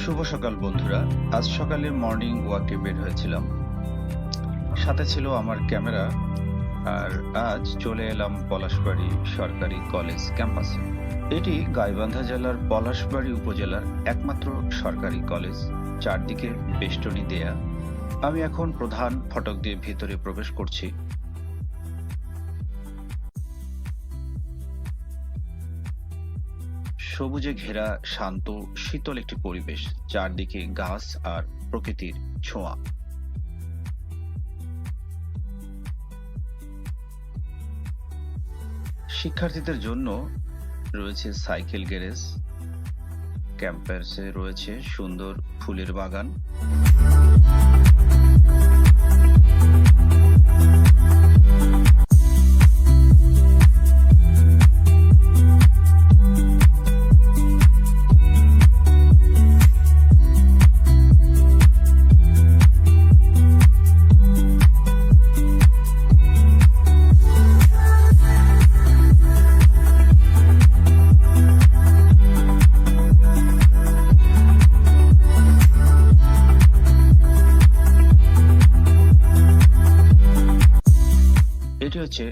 শুভ সকাল বন্ধুরা। আজ সকালে মর্নিং ওয়াকে বের হয়েছিলাম, সাথে ছিল আমার ক্যামেরা। আর আজ চলে এলাম পলাশবাড়ি সরকারি কলেজ ক্যাম্পাসে। এটি গাইবান্ধা জেলার পলাশবাড়ি উপজেলার একমাত্র সরকারি কলেজ, চারদিকে বেষ্টনী দেয়া। আমি এখন প্রধান ফটক দিয়ে ভিতরে প্রবেশ করছি। সবুজে ঘেরা শান্ত শীতল একটি পরিবেশ, চারদিকে গাছ আর প্রকৃতির ছোঁয়া। শিক্ষার্থীদের জন্য রয়েছে সাইকেল গ্যারেজ, ক্যাম্পাসে রয়েছে সুন্দর ফুলের বাগান। এটি হচ্ছে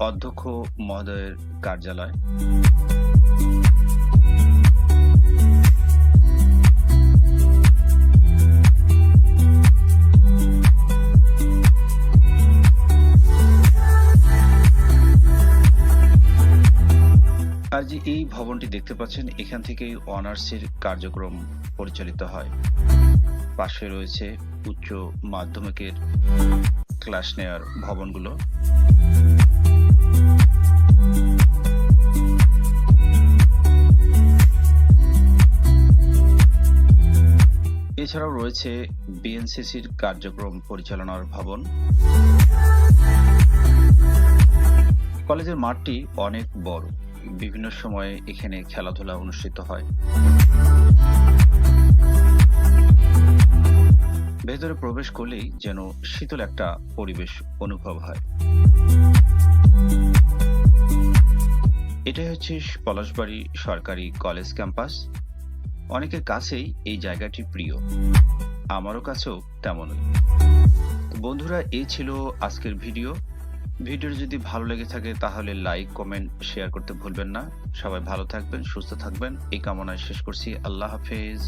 অধ্যক্ষ মহোদয়ের কার্যালয়। আর যে এই ভবনটি দেখতে পাচ্ছেন, এখান থেকেই অনার্সের কার্যক্রম পরিচালিত হয়। পাশে রয়েছে উচ্চ মাধ্যমিকের ক্লাস নেওয়ার ভবনগুলো। এছাড়াও রয়েছে বিএনসিসির কার্যক্রম পরিচালনার ভবন। কলেজের মাঠটি অনেক বড়, বিভিন্ন সময়ে এখানে খেলাধুলা অনুষ্ঠিত হয়। ভেতরে প্রবেশ করলেই যেন শীতল একটা পরিবেশ অনুভব হয়। এটাই হচ্ছে পলাশবাড়ি সরকারি কলেজ ক্যাম্পাস। অনেকের কাছেই এই জায়গাটি প্রিয়, আমারও কাছেও তেমনই। বন্ধুরা, এই ছিল আজকের ভিডিওটি যদি ভালো লেগে থাকে তাহলে লাইক, কমেন্ট, শেয়ার করতে ভুলবেন না। সবাই ভালো থাকবেন, সুস্থ থাকবেন, এই কামনায় শেষ করছি। আল্লাহ হাফেজ।